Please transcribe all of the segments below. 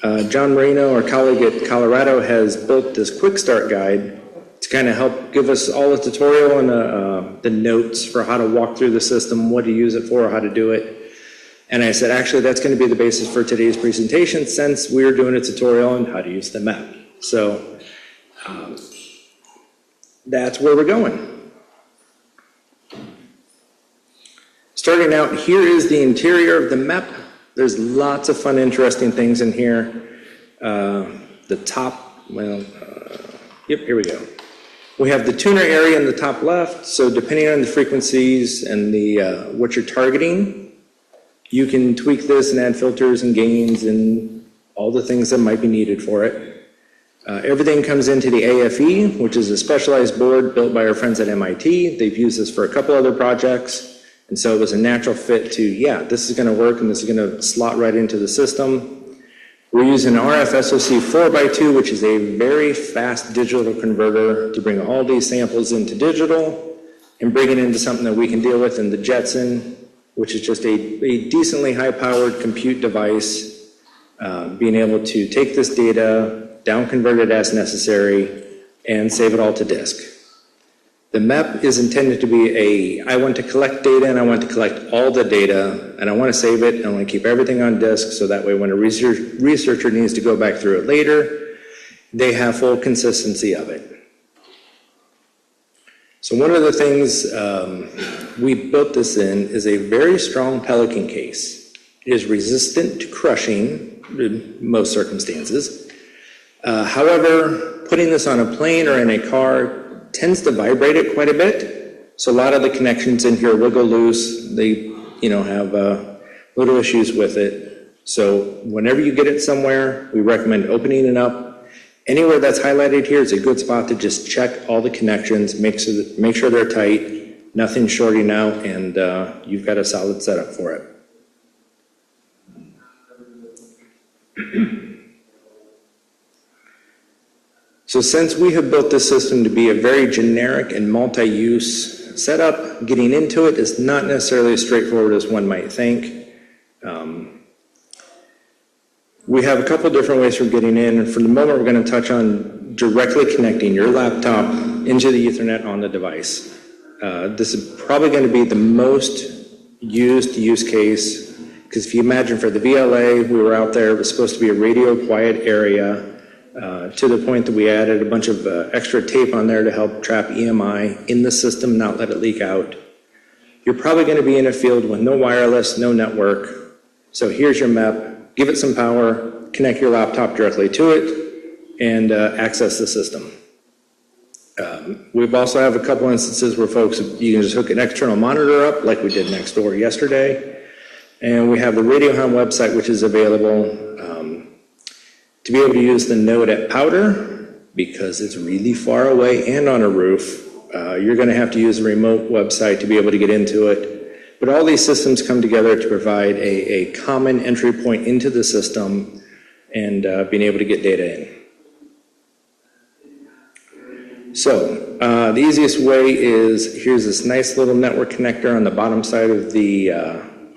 John Marino, our colleague at Colorado, has built this quick start guide to kind of help give us all the tutorial and the notes for how to walk through the system, what to use it for, how to do it. And I said, actually, that's going to be the basis for today's presentation, since we're doing a tutorial on how to use the MEP. So that's where we're going. Starting out, here is the interior of the MEP. There's lots of fun, interesting things in here. The top, well, yep, here we go. We have the tuner area in the top left, so depending on the frequencies and the what you're targeting, you can tweak this and add filters and gains and all the things that might be needed for it. Everything comes into the AFE, which is a specialized board built by our friends at MIT. They've used this for a couple other projects, and so it was a natural fit to, yeah, this is going to work and this is going to slot right into the system. We're using RF SoC 4x2, which is a very fast digital converter to bring all these samples into digital and bring it into something that we can deal with in the Jetson, which is just a decently high-powered compute device, being able to take this data, down-convert it as necessary, and save it all to disk. The MEP is intended to be I want to collect data and I want to collect all the data, and I want to save it and I want to keep everything on disk so that way when a researcher needs to go back through it later, they have full consistency of it. So one of the things we built this in is a very strong Pelican case. It is resistant to crushing in most circumstances. However, putting this on a plane or in a car tends to vibrate it quite a bit. So a lot of the connections in here wiggle loose. They, have little issues with it. So whenever you get it somewhere, we recommend opening it up. Anywhere that's highlighted here is a good spot to just check all the connections, make sure they're tight, nothing's shorting out, and you've got a solid setup for it. So since we have built this system to be a very generic and multi-use setup, getting into it is not necessarily as straightforward as one might think. We have a couple different ways for getting in, and for the moment we're going to touch on directly connecting your laptop into the Ethernet on the device. This is probably going to be the most used use case, because if you imagine for the VLA, we were out there, it was supposed to be a radio quiet area, to the point that we added a bunch of extra tape on there to help trap EMI in the system, not let it leak out. You're probably going to be in a field with no wireless, no network. So here's your MEP, give it some power, connect your laptop directly to it, and access the system. We've also have a couple instances where folks, you can just hook an external monitor up like we did next door yesterday. And we have the RadioHound website, which is available to be able to use the node at Powder, because it's really far away and on a roof. You're going to have to use a remote website to be able to get into it. But all these systems come together to provide a common entry point into the system and being able to get data in. So the easiest way is, here's this nice little network connector on the bottom side of the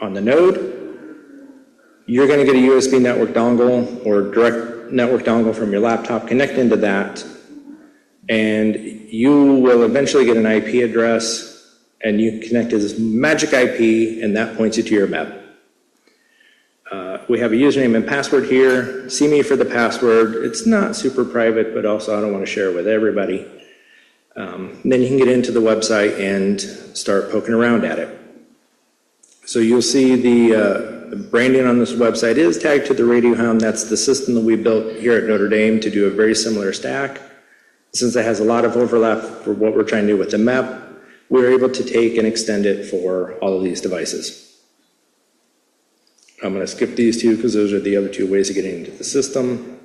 on the node. You're going to get a USB network dongle or direct network dongle from your laptop, connect into that, and you will eventually get an IP address, and you connect to this magic IP, and that points you to your MEP. We have a username and password here. See me for the password. It's not super private, but also I don't want to share it with everybody. Then you can get into the website and start poking around at it. So you'll see the branding on this website is tagged to the RadioHound. That's the system that we built here at Notre Dame to do a very similar stack. Since it has a lot of overlap for what we're trying to do with the MEP, we're able to take and extend it for all of these devices. I'm going to skip these two because those are the other two ways of getting into the system.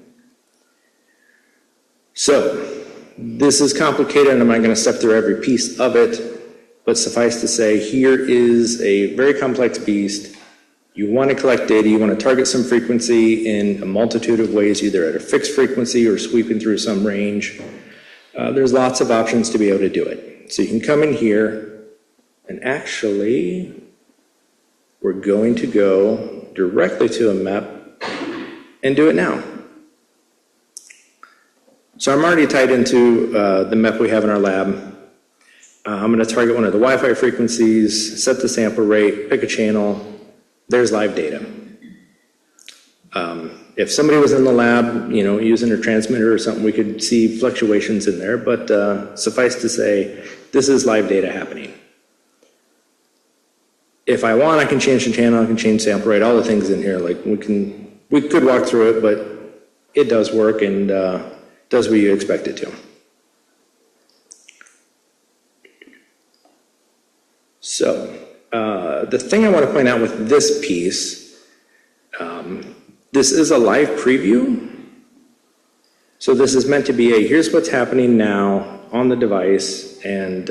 So this is complicated, and I'm not going to step through every piece of it, but suffice to say, here is a very complex beast. You want to collect data, you want to target some frequency in a multitude of ways, either at a fixed frequency or sweeping through some range. There's lots of options to be able to do it. So you can come in here, and actually, we're going to go directly to a MEP and do it now. So I'm already tied into the MEP we have in our lab. I'm going to target one of the Wi-Fi frequencies, set the sample rate, pick a channel. There's live data. If somebody was in the lab, using a transmitter or something, we could see fluctuations in there, but suffice to say, this is live data happening. If I want, I can change the channel, I can change sample rate, all the things in here. Like we could walk through it, but it does work and does what you expect it to. So the thing I want to point out with this piece, this is a live preview. So this is meant to be a here's what's happening now on the device, and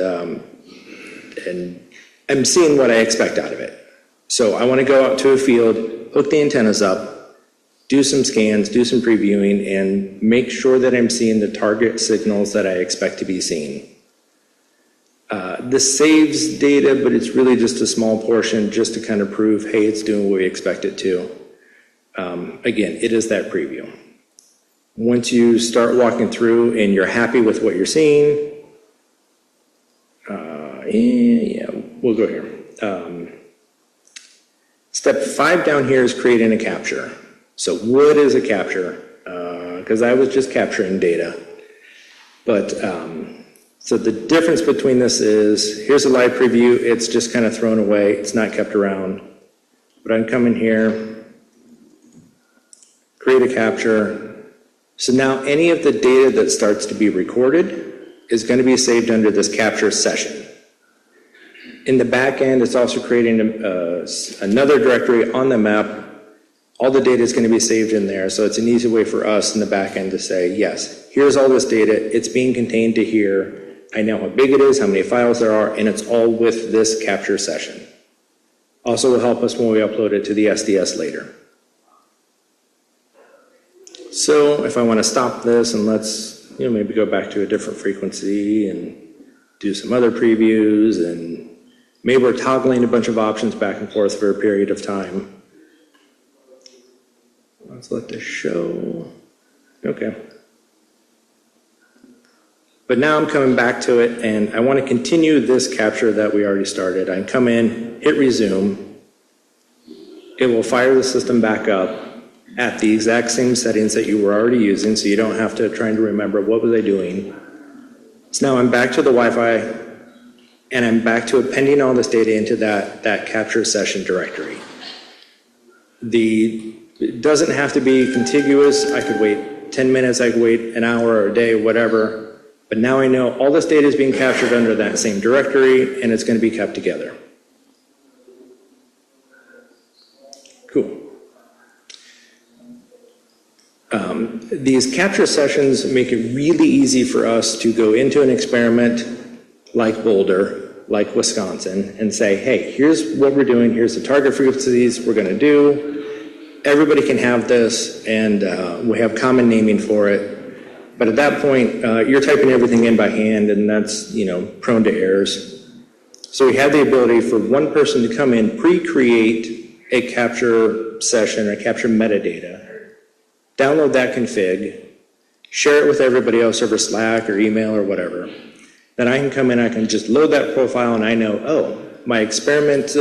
I'm seeing what I expect out of it. So I want to go out to a field, hook the antennas up, do some scans, do some previewing, and make sure that I'm seeing the target signals that I expect to be seeing. This saves data, but it's really just a small portion just to kind of prove, hey, it's doing what we expect it to. Again, it is that preview. Once you start walking through and you're happy with what you're seeing, yeah, we'll go here. Step 5 down here is creating a capture. So what is a capture? Because I was just capturing data. But so the difference between this is, here's a live preview, it's just kind of thrown away, it's not kept around. But I can come in here, create a capture. So now any of the data that starts to be recorded is going to be saved under this capture session. In the back end, it's also creating another directory on the map. All the data is going to be saved in there, so it's an easy way for us in the back end to say, yes, here's all this data, it's being contained to here, I know how big it is, how many files there are, and it's all with this capture session. Also will help us when we upload it to the SDS later. So if I want to stop this and let's maybe go back to a different frequency and do some other previews, and maybe we're toggling a bunch of options back and forth for a period of time. Let's let this show. Okay. But now I'm coming back to it, and I want to continue this capture that we already started. I can come in, hit resume. It will fire the system back up at the exact same settings that you were already using, so you don't have to try to remember what was I doing. So now I'm back to the Wi-Fi, and I'm back to appending all this data into that capture session directory. It doesn't have to be contiguous. I could wait 10 minutes, I could wait an hour or a day, whatever. But now I know all this data is being captured under that same directory, and it's going to be kept together. Cool. These capture sessions make it really easy for us to go into an experiment like Boulder, like Wisconsin, and say, hey, here's what we're doing, here's the target frequencies we're going to do. Everybody can have this, and we have common naming for it. But at that point, you're typing everything in by hand, and that's prone to errors. So we have the ability for one person to come in, pre-create a capture session, or capture metadata, download that config, share it with everybody else over Slack or email or whatever. Then I can come in, I can just load that profile, and I know, oh, my experiment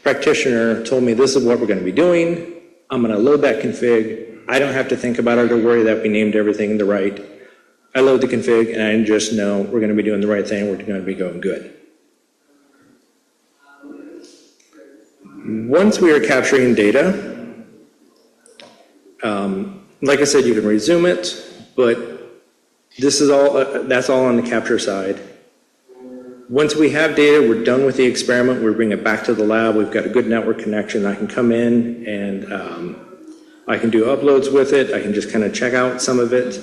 practitioner told me this is what we're going to be doing. I'm going to load that config. I don't have to think about it or worry that we named everything the right. I load the config, and I just know we're going to be doing the right thing. We're going to be going good. Once we are capturing data, like I said, you can resume it, but this is all. That's all on the capture side. Once we have data, we're done with the experiment. We bring it back to the lab. We've got a good network connection. I can come in and I can do uploads with it. I can just kind of check out some of it.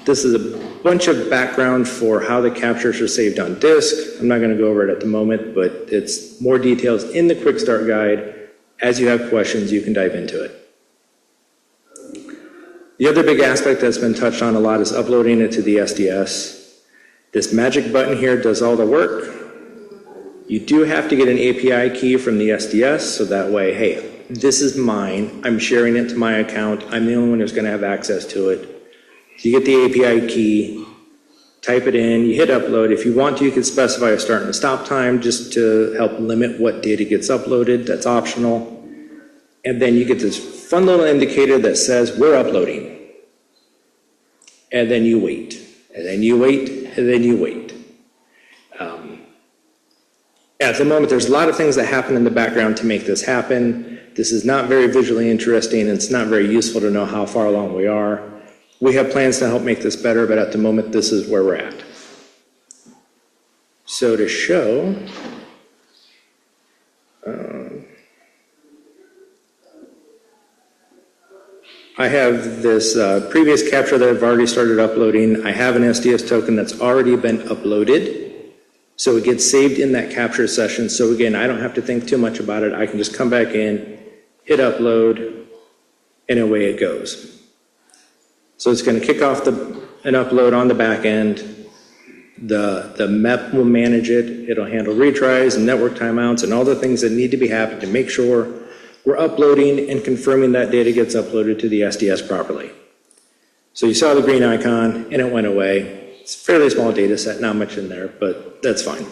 This is a bunch of background for how the captures are saved on disk. I'm not going to go over it at the moment, but it's more details in the quick start guide. As you have questions, you can dive into it. The other big aspect that's been touched on a lot is uploading it to the SDS. This magic button here does all the work. You do have to get an API key from the SDS, so that way, hey, this is mine, I'm sharing it to my account, I'm the only one who's going to have access to it. So you get the API key, type it in, you hit upload. If you want to, you can specify a start and a stop time just to help limit what data gets uploaded. That's optional. And then you get this fun little indicator that says we're uploading. And then you wait, and then you wait, and then you wait. At the moment, there's a lot of things that happen in the background to make this happen. This is not very visually interesting. It's not very useful to know how far along we are. We have plans to help make this better, but at the moment, this is where we're at. So to show, I have this previous capture that I've already started uploading. I have an SDS token that's already been uploaded. So it gets saved in that capture session. So again, I don't have to think too much about it. I can just come back in, hit upload, and away it goes. So it's going to kick off an upload on the back end. The MEP will manage it. It'll handle retries and network timeouts and all the things that need to be happening to make sure we're uploading and confirming that data gets uploaded to the SDS properly. So you saw the green icon and it went away. It's a fairly small data set, not much in there, but that's fine.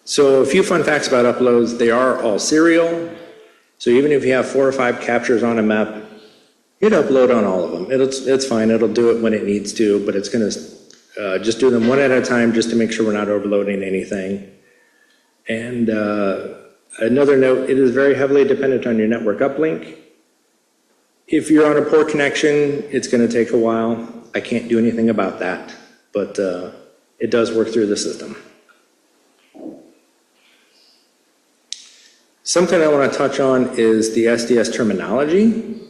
So a few fun facts about uploads. They are all serial. So even if you have 4 or 5 captures on a MEP, hit upload on all of them. It's fine. It'll do it when it needs to, but it's going to just do them one at a time just to make sure we're not overloading anything. And another note, it is very heavily dependent on your network uplink. If you're on a poor connection, it's going to take a while. I can't do anything about that, but it does work through the system. Something I want to touch on is the SDS terminology.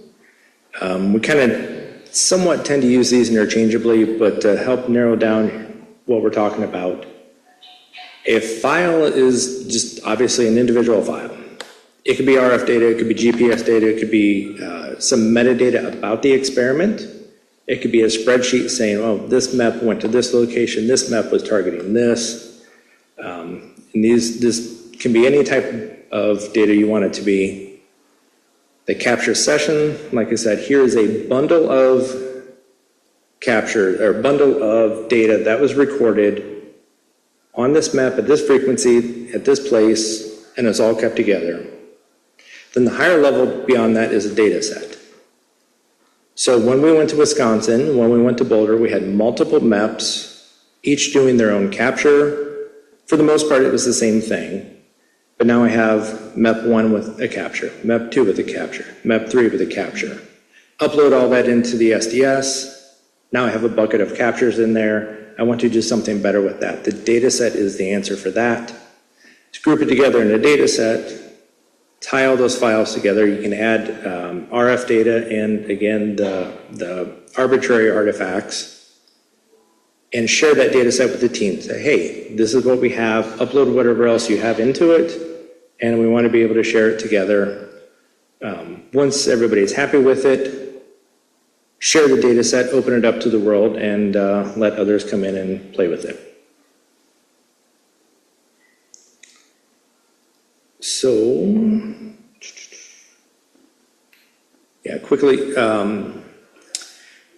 We kind of somewhat tend to use these interchangeably, but to help narrow down what we're talking about, a file is just obviously an individual file. It could be RF data, it could be GPS data, it could be some metadata about the experiment. It could be a spreadsheet saying, oh, this MEP went to this location, this MEP was targeting this. And this can be any type of data you want it to be. The capture session, like I said, here is a bundle of capture or bundle of data that was recorded on this MEP at this frequency, at this place, and it's all kept together. Then the higher level beyond that is a data set. So when we went to Wisconsin, when we went to Boulder, we had multiple MEPs, each doing their own capture. For the most part, it was the same thing. But now I have MEP 1 with a capture, MEP 2 with a capture, MEP 3 with a capture. Upload all that into the SDS. Now I have a bucket of captures in there. I want to do something better with that. The data set is the answer for that. To group it together in a data set, tie all those files together. You can add RF data and, again, the arbitrary artifacts, and share that data set with the team. Say, hey, this is what we have. Upload whatever else you have into it, and we want to be able to share it together. Once everybody's happy with it, share the data set, open it up to the world, and let others come in and play with it. So, yeah, quickly,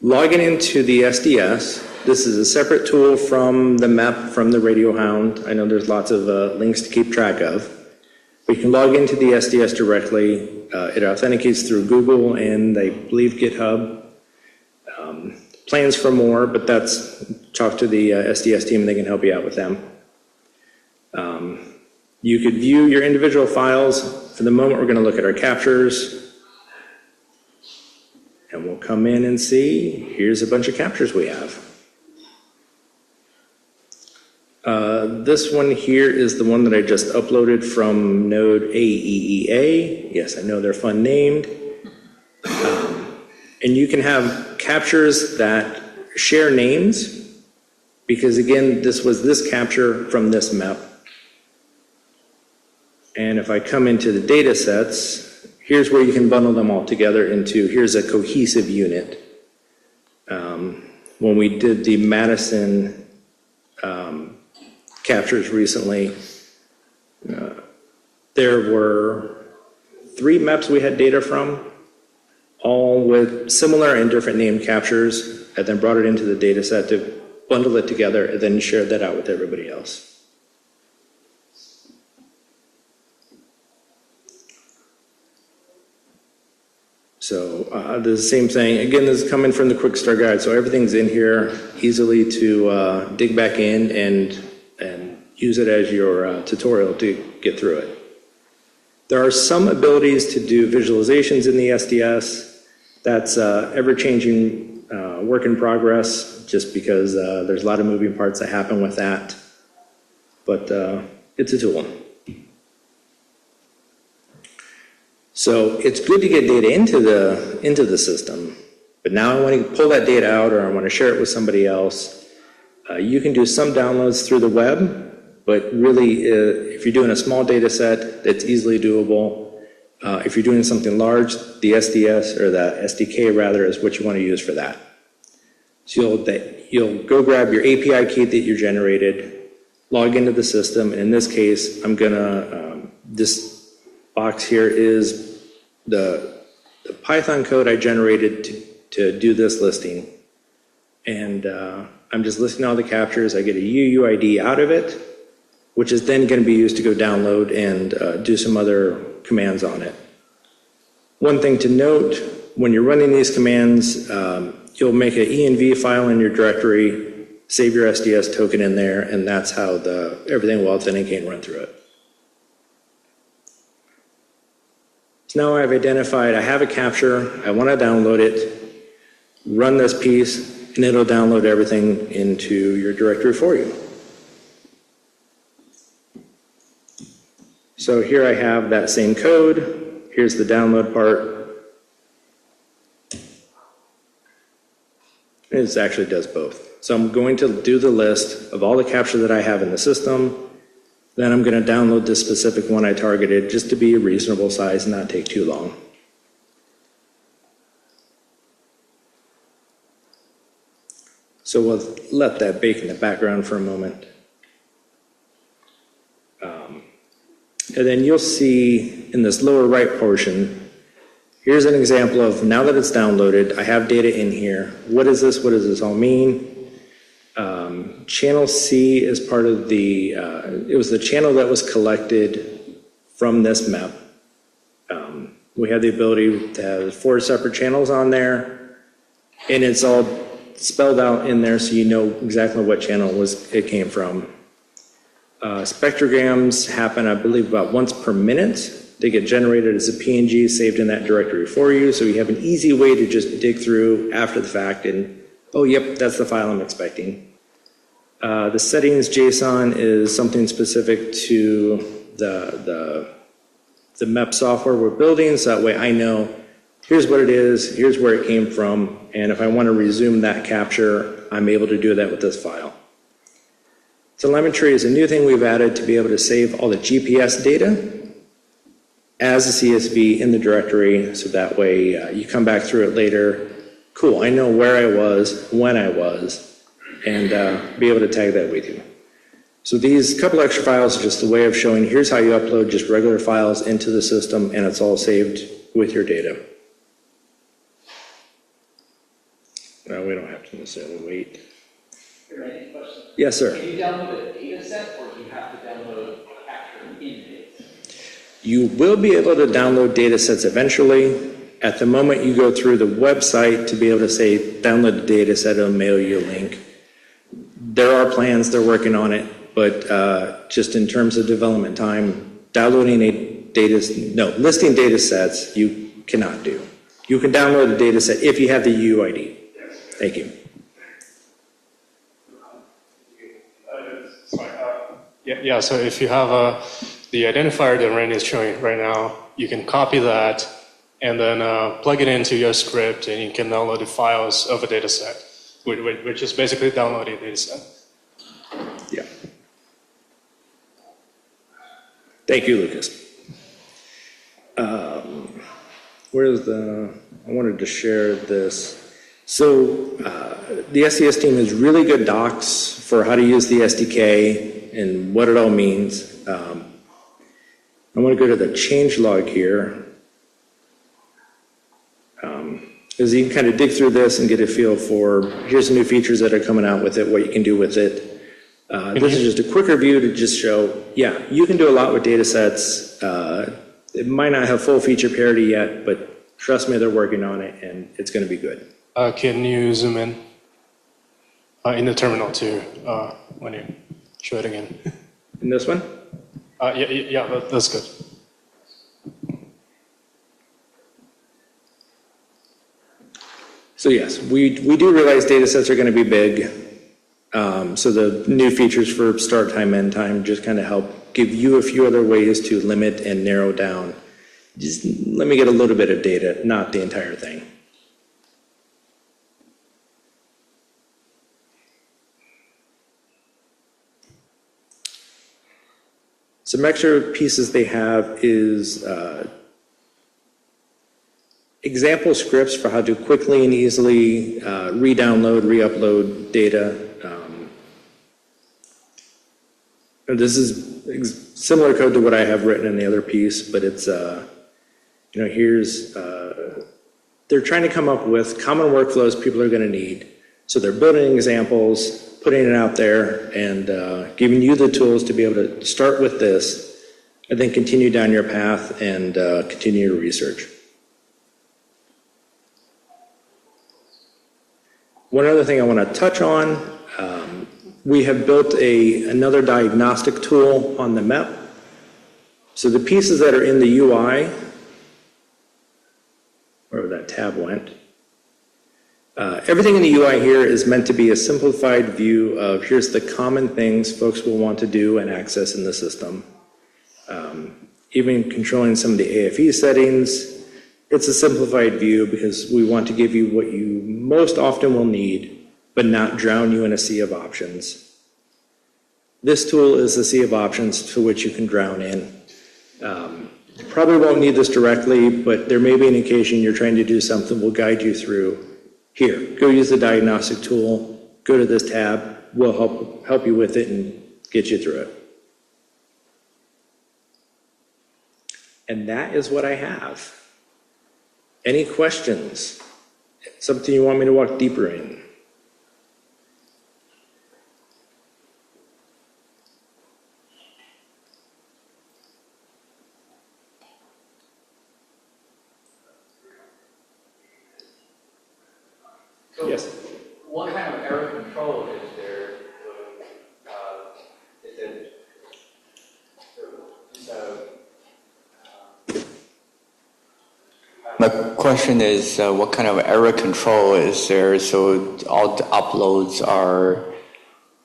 logging into the SDS. This is a separate tool from the MEP, from the Radio Hound. I know there's lots of links to keep track of. We can log into the SDS directly. It authenticates through Google and I believe GitHub. Plans for more, but talk to the SDS team and they can help you out with them. You could view your individual files. For the moment, we're going to look at our captures. And we'll come in and see, here's a bunch of captures we have. This one here is the one that I just uploaded from node AEEA. Yes, I know they're fun named. And you can have captures that share names, because again, this was this capture from this MEP. And if I come into the data sets, here's where you can bundle them all together into, here's a cohesive unit. When we did the Madison captures recently, there were 3 MEPs we had data from, all with similar and different name captures, and then brought it into the data set to bundle it together and then shared that out with everybody else. So the same thing, again, this is coming from the quick start guide, so everything's in here easily to dig back in and use it as your tutorial to get through it. There are some abilities to do visualizations in the SDS. That's ever-changing work in progress, just because there's a lot of moving parts that happen with that. But it's a tool. So it's good to get data into the system, but now I want to pull that data out or I want to share it with somebody else. You can do some downloads through the web, but really if you're doing a small data set, it's easily doable. If you're doing something large, the SDS or the SDK rather is what you want to use for that. So you'll go grab your API key that you generated, log into the system, and in this case, I'm gonna, this box here is the Python code I generated to do this listing. And I'm just listing all the captures. I get a UUID out of it, which is then going to be used to go download and do some other commands on it. One thing to note, when you're running these commands, you'll make an env file in your directory, save your SDS token in there, and that's how everything will authenticate and run through it. So now I've identified I have a capture, I want to download it, run this piece, and it'll download everything into your directory for you. So here I have that same code. Here's the download part. It actually does both. So I'm going to do the list of all the capture that I have in the system. Then I'm going to download this specific one I targeted just to be a reasonable size and not take too long. So we'll let that bake in the background for a moment. And then you'll see in this lower right portion, here's an example of now that it's downloaded, I have data in here. What is this? What does this all mean? Channel C is part of the, it was the channel that was collected from this MEP. We had the ability to have 4 separate channels on there, and it's all spelled out in there so you know exactly what channel it came from. Spectrograms happen, I believe, about once per minute. They get generated as a PNG saved in that directory for you, so you have an easy way to just dig through after the fact and, oh, yep, that's the file I'm expecting. The settings JSON is something specific to the MEP software we're building, so that way I know here's what it is, here's where it came from, and if I want to resume that capture, I'm able to do that with this file. Telemetry is a new thing we've added to be able to save all the GPS data as a CSV in the directory, so that way you come back through it later. Cool, I know where I was, when I was, and be able to tag that with you. So these couple extra files are just a way of showing here's how you upload just regular files into the system, and it's all saved with your data. No, we don't have to necessarily wait. Any questions? Yes, sir. Can you download a data set, or do you have to download a capture in data set? You will be able to download data sets eventually. At the moment you go through the website to be able to say download the data set, it'll mail you a link. There are plans, they're working on it, but just in terms of development time, downloading listing data sets you cannot do. You can download a data set if you have the UUID. Thank you. Yeah, so if you have the identifier that Randy is showing right now, you can copy that and then plug it into your script, and you can download the files of a data set, which is basically downloading a data set. Yeah. Thank you, Lucas. I wanted to share this. So the SES team has really good docs for how to use the SDK and what it all means. I want to go to the changelog here. Because you can kind of dig through this and get a feel for, here's some new features that are coming out with it, what you can do with it. This is just a quicker view to just show, yeah, you can do a lot with data sets. It might not have full feature parity yet, but trust me, they're working on it, and it's going to be good. Can you zoom in the terminal too, when you show it again? In this one? Yeah, that's good. So yes, we do realize data sets are going to be big. So the new features for start time, end time just kind of help give you a few other ways to limit and narrow down. Just let me get a little bit of data, not the entire thing. Some extra pieces they have is example scripts for how to quickly and easily re-download, re-upload data. And this is similar code to what I have written in the other piece, but it's, here's, they're trying to come up with common workflows people are going to need. So they're building examples, putting it out there, and giving you the tools to be able to start with this, and then continue down your path and continue your research. One other thing I want to touch on, we have built another diagnostic tool on the MEP. So the pieces that are in the UI, wherever that tab went, everything in the UI here is meant to be a simplified view of here's the common things folks will want to do and access in the system. Even controlling some of the AFE settings, it's a simplified view because we want to give you what you most often will need, but not drown you in a sea of options. This tool is a sea of options to which you can drown in. You probably won't need this directly, but there may be an occasion you're trying to do something. We'll guide you through. Here, go use the diagnostic tool, go to this tab, we'll help you with it and get you through it. And that is what I have. Any questions? Something you want me to walk deeper in? So Yes. what kind of error control is there? Is it My question is, what kind of error control is there so all the uploads are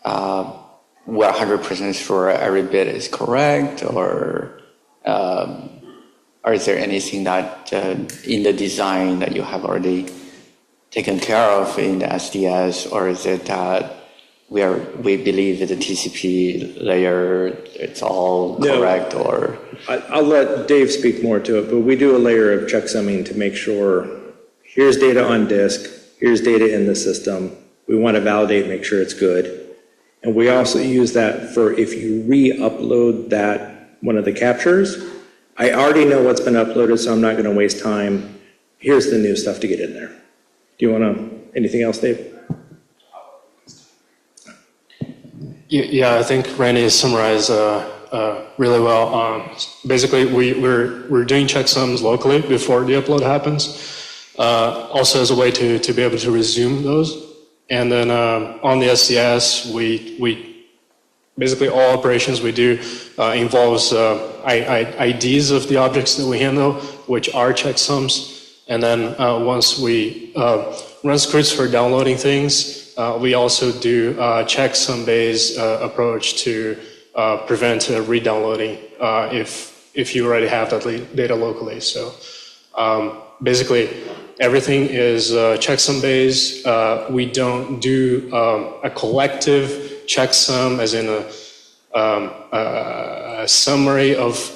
100% sure every bit is correct, or is there anything that in the design that you have already taken care of in the SDS, or is it that we believe that the TCP layer, it's all correct? Or I'll let Dave speak more to it, but we do a layer of checksumming to make sure here's data on disk, here's data in the system. We want to validate, make sure it's good. And we also use that for if you re-upload that, one of the captures, I already know what's been uploaded, so I'm not going to waste time. Here's the new stuff to get in there. Do you want to, anything else, Dave? Yeah, I think Randy summarized really well. Basically, we're doing checksums locally before the upload happens, also as a way to be able to resume those. And then on the SCS, we basically all operations we do involves IDs of the objects that we handle, which are checksums. And then once we run scripts for downloading things, we also do checksum-based approach to prevent re-downloading if you already have that data locally. So basically, everything is checksum-based. We don't do a collective checksum, as in a summary of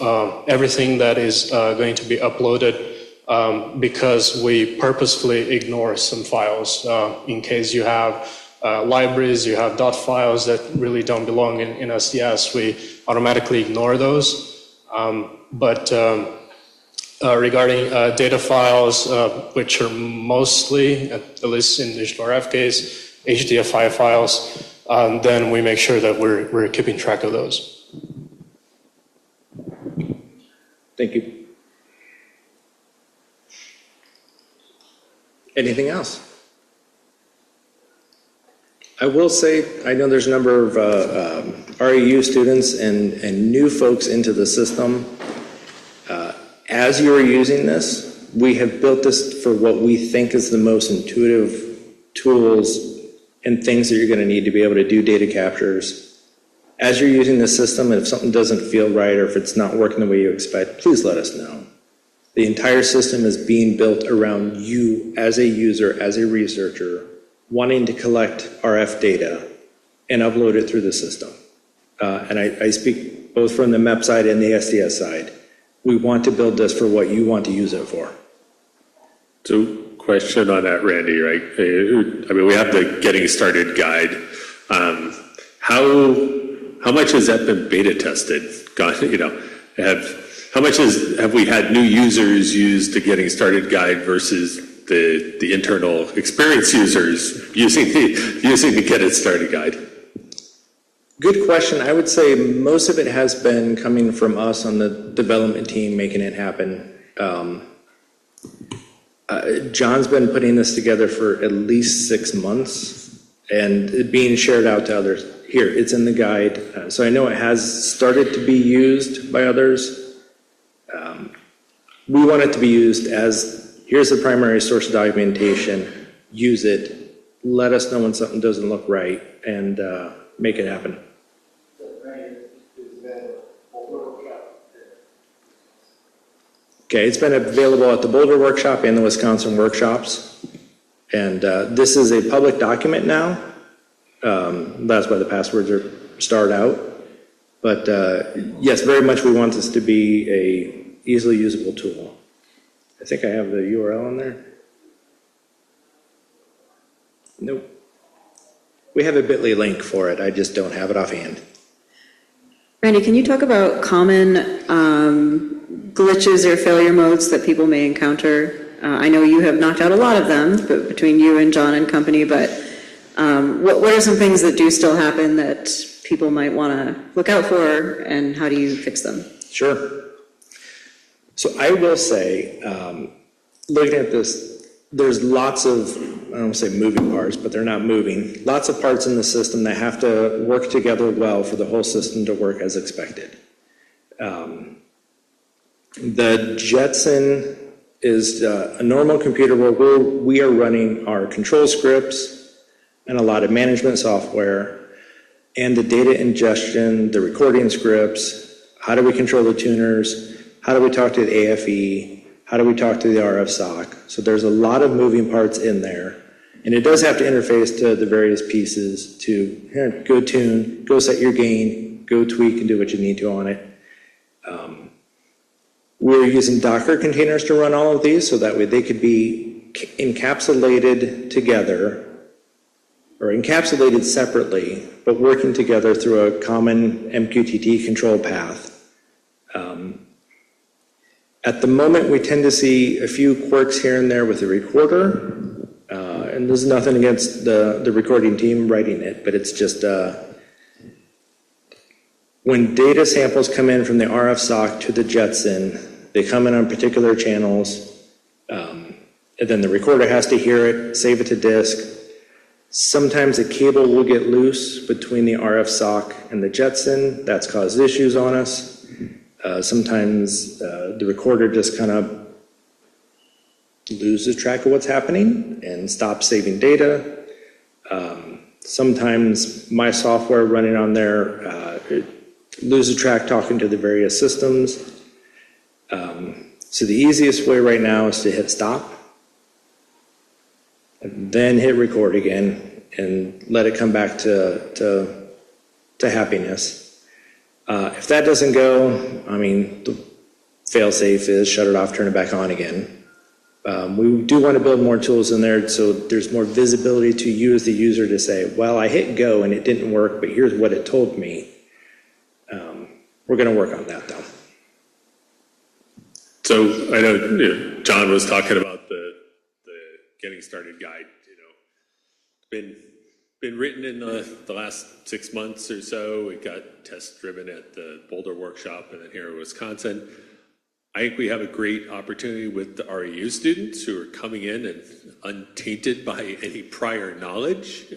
everything that is going to be uploaded because we purposefully ignore some files. In case you have libraries, you have dot files that really don't belong in SDS, we automatically ignore those. But regarding data files, which are mostly, at least in digital RF case, HDFI files, then we make sure that we're keeping track of those. Thank you. Anything else? I will say, I know there's a number of REU students and new folks into the system. As you're using this, we have built this for what we think is the most intuitive tools and things that you're going to need to be able to do data captures. As you're using the system, and if something doesn't feel right or if it's not working the way you expect, please let us know. The entire system is being built around you as a user, as a researcher, wanting to collect RF data and upload it through the system. And I speak both from the MEP side and the SDS side. We want to build this for what you want to use it for. So, question on that, Randy, right? I mean, we have the Getting Started guide. How much has that been beta tested? How much have we had new users use the Getting Started guide versus the internal experienced users using the Get It Started guide? Good question. I would say most of it has been coming from us on the development team making it happen. John's been putting this together for at least 6 months and being shared out to others. Here, it's in the guide. So I know it has started to be used by others. We want it to be used as, here's the primary source of documentation, use it, let us know when something doesn't look right, and make it happen. Okay, it's been available at the Boulder workshop and the Wisconsin workshops. And this is a public document now. That's why the passwords are starred out. But yes, very much we want this to be a easily usable tool. I think I have the URL on there. Nope. We have a bit.ly link for it. I just don't have it offhand. Randy, can you talk about common glitches or failure modes that people may encounter? I know you have knocked out a lot of them, but between you and John and company, but what are some things that do still happen that people might want to look out for, and how do you fix them? Sure. So I will say, looking at this, there's lots of, I don't want to say moving parts, but they're not moving. Lots of parts in the system that have to work together well for the whole system to work as expected. The Jetson is a normal computer where we are running our control scripts and a lot of management software and the data ingestion, the recording scripts. How do we control the tuners? How do we talk to the AFE? How do we talk to the RF SOC? So there's a lot of moving parts in there. And it does have to interface to the various pieces to go tune, go set your gain, go tweak and do what you need to on it. We're using Docker containers to run all of these so that way they could be encapsulated together or encapsulated separately, but working together through a common MQTT control path. At the moment, we tend to see a few quirks here and there with the recorder, and there's nothing against the recording team writing it, but it's just when data samples come in from the RF SOC to the Jetson, they come in on particular channels, and then the recorder has to hear it, save it to disk. Sometimes a cable will get loose between the RF SOC and the Jetson. That's caused issues on us. Sometimes the recorder just kind of loses track of what's happening and stops saving data. Sometimes my software running on there loses track talking to the various systems. So the easiest way right now is to hit stop and then hit record again and let it come back to happiness. If that doesn't go, I mean, the fail-safe is shut it off, turn it back on again. We do want to build more tools in there so there's more visibility to you as the user to say, well, I hit go and it didn't work, but here's what it told me. We're going to work on that though. So I know, John was talking about the getting started guide, been written in the last 6 months or so. It got test driven at the Boulder workshop and then here in Wisconsin. I think we have a great opportunity with the REU students who are coming in and untainted by any prior knowledge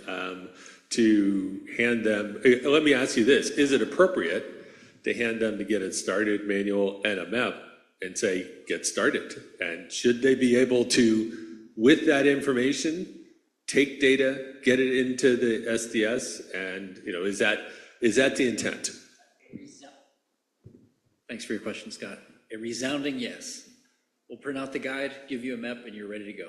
to hand them, let me ask you this, is it appropriate to hand them the Get It Started manual and a MEP and say, get started? And should they be able to, with that information, take data, get it into the SDS, and is that the intent? Thanks for your question, Scott. A resounding yes. We'll print out the guide, give you a MEP, and you're ready to go.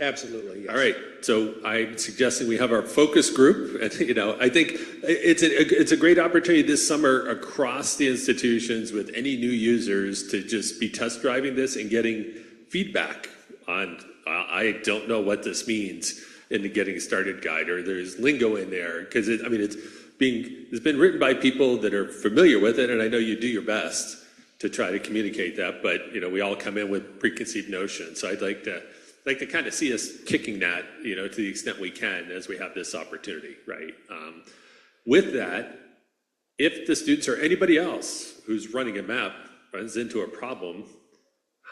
Absolutely, yes. All right, so I'm suggesting we have our focus group, and I think it's a great opportunity this summer across the institutions with any new users to just be test driving this and getting feedback on. I don't know what this means in the Getting Started guide, or there's lingo in there because it's been written by people that are familiar with it, and I know you do your best to try to communicate that, but we all come in with preconceived notions. So I'd like to kind of see us kicking that, to the extent we can as we have this opportunity, right? With that, if the students or anybody else who's running a map runs into a problem,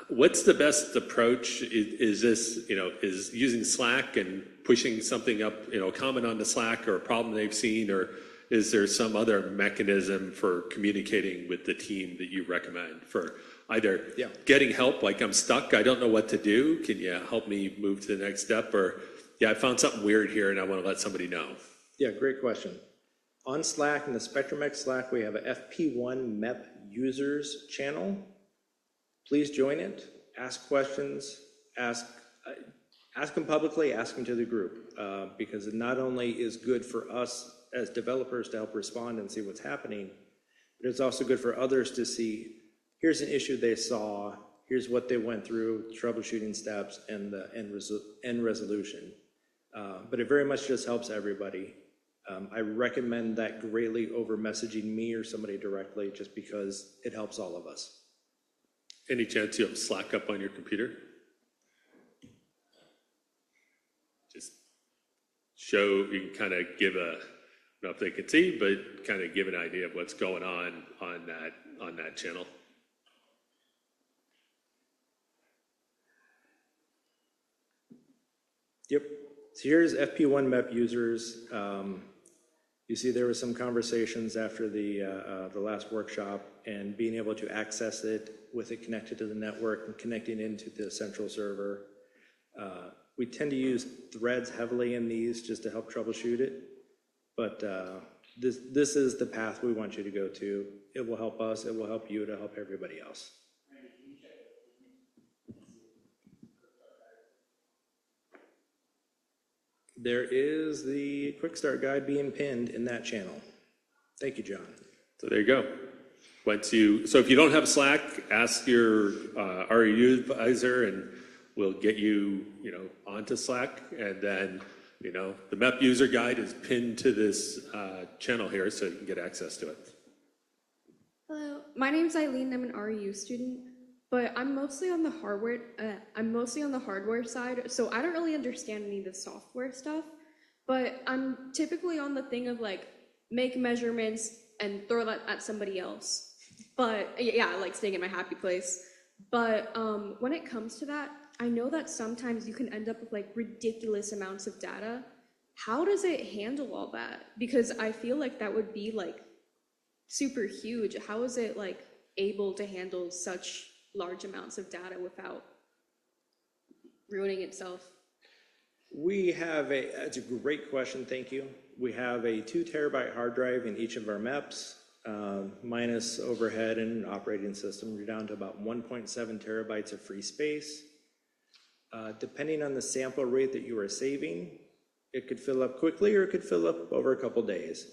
what's the best approach? Is this, is using Slack and pushing something up, comment on the Slack or a problem they've seen, or is there some other mechanism for communicating with the team that you recommend for either getting help, like I'm stuck, I don't know what to do, can you help me move to the next step, or I found something weird here and I want to let somebody know? Yeah, great question. On Slack, in the SpectrumX Slack, we have a FP1 MEP users channel. Please join it, ask questions, ask them publicly, ask them to the group, because it not only is good for us as developers to help respond and see what's happening, but it's also good for others to see, here's an issue they saw, here's what they went through, troubleshooting steps, and the end resolution. But it very much just helps everybody. I recommend that greatly over messaging me or somebody directly, just because it helps all of us. Any chance you have Slack up on your computer? Just show, you can kind of give a, I don't know if they can see, but kind of give an idea of what's going on that channel. Yep. So here's FP1 MEP users. You see there were some conversations after the last workshop, and being able to access it with it connected to the network and connecting into the central server. We tend to use threads heavily in these just to help troubleshoot it. But this is the path we want you to go to. It will help us, it will help you, it'll help everybody else. There is the quick start guide being pinned in that channel. Thank you, John. So there you go. So if you don't have Slack, ask your REU advisor and we'll get you, onto Slack. And then, the MEP user guide is pinned to this channel here so you can get access to it. Hello, my name's Eileen. I'm an REU student, but I'm mostly on the hardware. Side, so I don't really understand any of the software stuff. But I'm typically on the thing of make measurements and throw that at somebody else. But yeah, I like staying in my happy place. But when it comes to that, I know that sometimes you can end up with ridiculous amounts of data. How does it handle all that? Because I feel like that would be super huge. How is it able to handle such large amounts of data without ruining itself? It's a great question, thank you. We have a 2 terabyte hard drive in each of our MEPs, minus overhead and operating system. We're down to about 1.7 terabytes of free space. Depending on the sample rate that you are saving, it could fill up quickly or it could fill up over a couple days.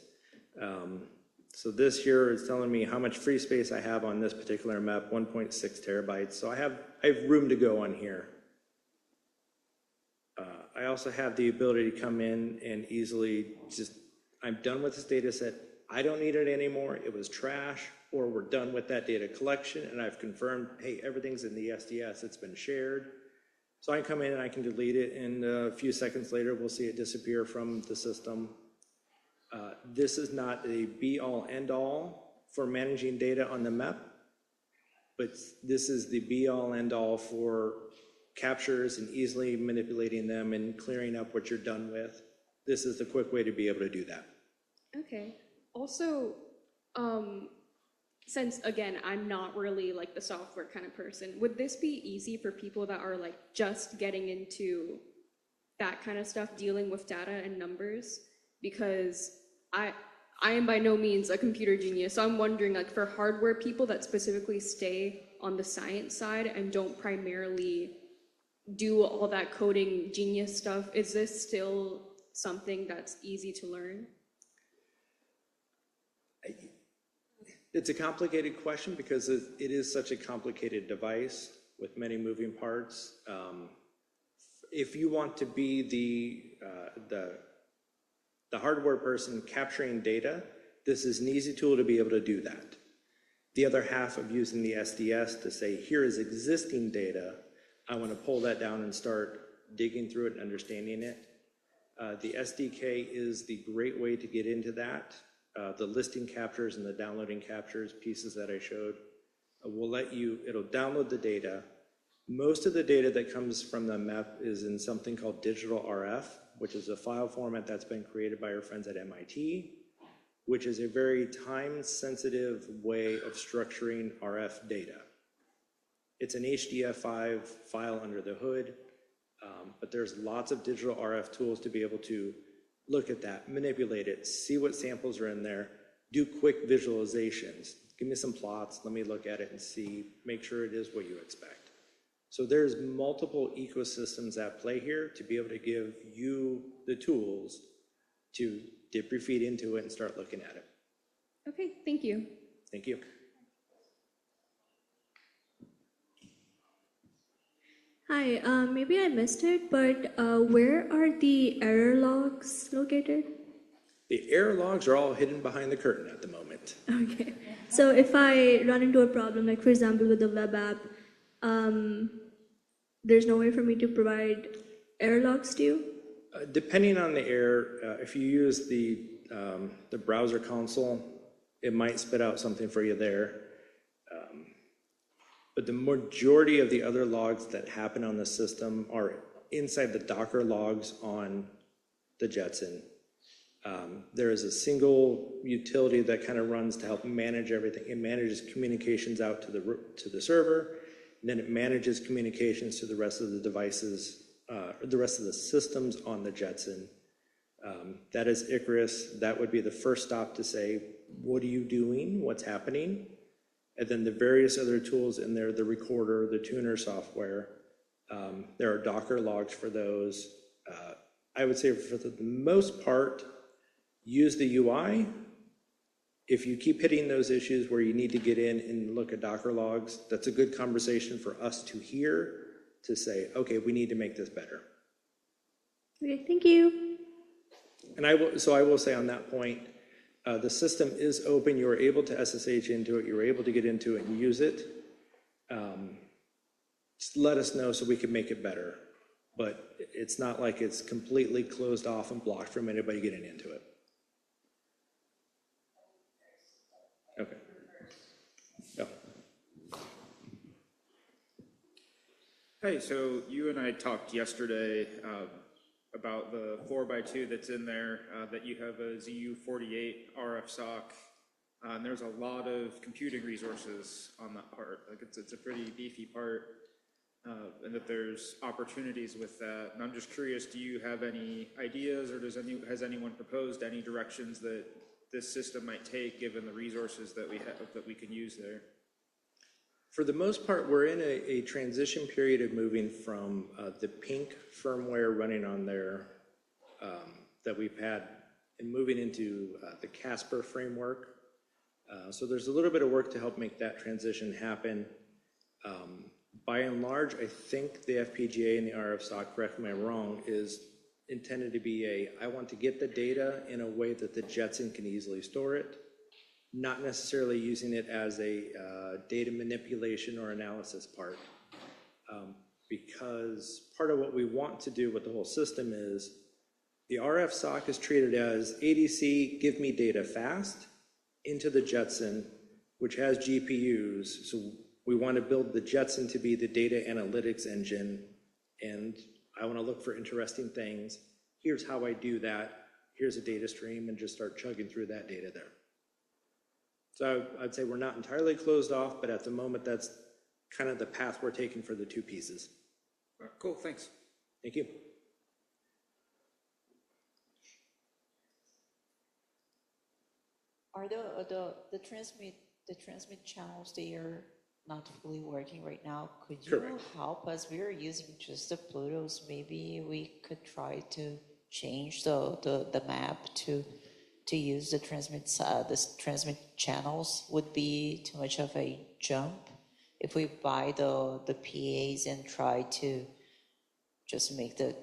So this here is telling me how much free space I have on this particular map, 1.6 terabytes. So I have room to go on here. I also have the ability to come in and easily I'm done with this data set. I don't need it anymore. It was trash, or we're done with that data collection and I've confirmed, hey, everything's in the SDS, it's been shared. So I can come in and I can delete it, and a few seconds later, we'll see it disappear from the system. This is not a be-all, end-all for managing data on the MEP, but this is the be-all, end-all for captures and easily manipulating them and clearing up what you're done with. This is the quick way to be able to do that. Okay. Also, since again, I'm not really like the software kind of person, would this be easy for people that are like just getting into that kind of stuff, dealing with data and numbers? Because I am by no means a computer genius, so I'm wondering, like, for hardware people that specifically stay on the science side and don't primarily do all that coding genius stuff, is this still something that's easy to learn? It's a complicated question because it is such a complicated device with many moving parts. If you want to be the hardware person capturing data, this is an easy tool to be able to do that. The other half of using the SDS to say, here is existing data, I want to pull that down and start digging through it and understanding it. The SDK is the great way to get into that. The listing captures and the downloading captures pieces that I showed will it'll download the data. Most of the data that comes from the MEP is in something called digital RF, which is a file format that's been created by our friends at MIT, which is a very time-sensitive way of structuring RF data. It's an HDF5 file under the hood, but there's lots of digital RF tools to be able to look at that, manipulate it, see what samples are in there, do quick visualizations. Give me some plots, let me look at it and see, make sure it is what you expect. So there's multiple ecosystems at play here to be able to give you the tools to dip your feet into it and start looking at it. Okay, thank you. Thank you. Hi, maybe I missed it, but where are the error logs located? The error logs are all hidden behind the curtain at the moment. Okay, so if I run into a problem, like for example with the web app, there's no way for me to provide error logs to you? Depending on the error, if you use the browser console, it might spit out something for you there. But the majority of the other logs that happen on the system are inside the Docker logs on the Jetson. There is a single utility that kind of runs to help manage everything. It manages communications out to the server, and then it manages communications to the rest of the devices, the rest of the systems on the Jetson. That is Icarus. That would be the first stop to say, what are you doing? What's happening? And then the various other tools in there, the recorder, the tuner software, there are Docker logs for those. I would say for the most part, use the UI. If you keep hitting those issues where you need to get in and look at Docker logs, that's a good conversation for us to hear, to say, okay, we need to make this better. Okay, thank you. And I will say on that point, the system is open. You are able to SSH into it. You're able to get into it and use it. Just let us know so we can make it better. But it's not like it's completely closed off and blocked from anybody getting into it. Okay. Yeah. Hey, so you and I talked yesterday about the 4x2 that's in there, that you have a ZU48 RF sock, and there's a lot of computing resources on that part. Like it's a pretty beefy part, and that there's opportunities with that. And I'm just curious, do you have any ideas, or has anyone proposed any directions that this system might take, given the resources that we have that we can use there? For the most part, we're in a transition period of moving from the pink firmware running on there that we've had and moving into the Casper framework. So there's a little bit of work to help make that transition happen. By and large, I think the FPGA and the RF-SOC, correct me if I'm wrong, is intended to be I want to get the data in a way that the Jetson can easily store it, not necessarily using it as a data manipulation or analysis part. Because part of what we want to do with the whole system is the RF-SOC is treated as ADC, give me data fast, into the Jetson, which has GPUs. So we want to build the Jetson to be the data analytics engine, and I want to look for interesting things. Here's how I do that. Here's a data stream, and just start chugging through that data there. So I'd say we're not entirely closed off, but at the moment, that's kind of the path we're taking for the two pieces. Cool, thanks. Thank you. Are the transmit channels, they are not fully working right now? Could you Correct. help us? We are using just the Plutos. Maybe we could try to change the map to use the transmit channels. Would be too much of a jump if we buy the PAs and try to just make the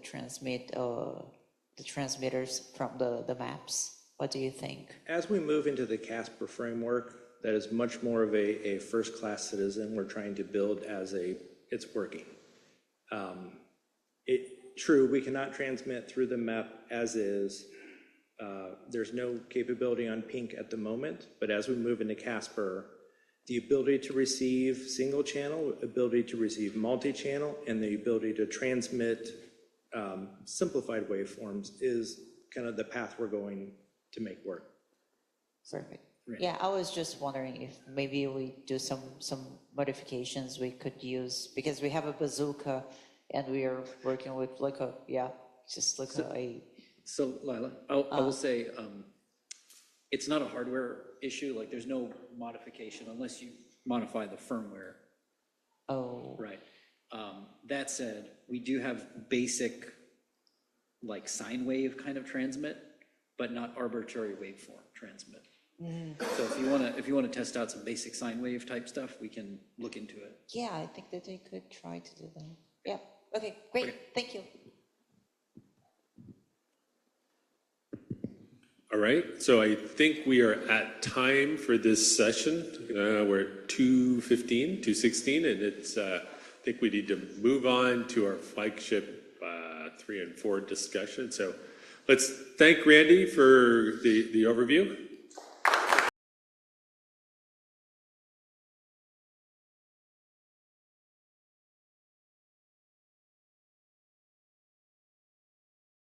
transmitters from the maps. What do you think? As we move into the Casper framework, that is much more of a first-class citizen we're trying to build as it's working. True, we cannot transmit through the MEP as is. There's no capability on Pink at the moment, but as we move into Casper, the ability to receive single channel, ability to receive multi-channel, and the ability to transmit simplified waveforms is kind of the path we're going to make work. Perfect. Yeah, I was just wondering if maybe we do some modifications we could use, because we have a bazooka and we are working with So Lila, I will say, it's not a hardware issue. Like, there's no modification unless you modify the firmware. Oh. Right. That said, we do have basic, like, sine wave kind of transmit, but not arbitrary waveform transmit. So if you want to test out some basic sine wave type stuff, we can look into it. Yeah, I think that they could try to do that. Yeah. Okay, great. Okay. Thank you. All right, so I think we are at time for this session. We're at 2:16, and I think we need to move on to our flagship 3 and 4 discussion. So let's thank Randy for the overview.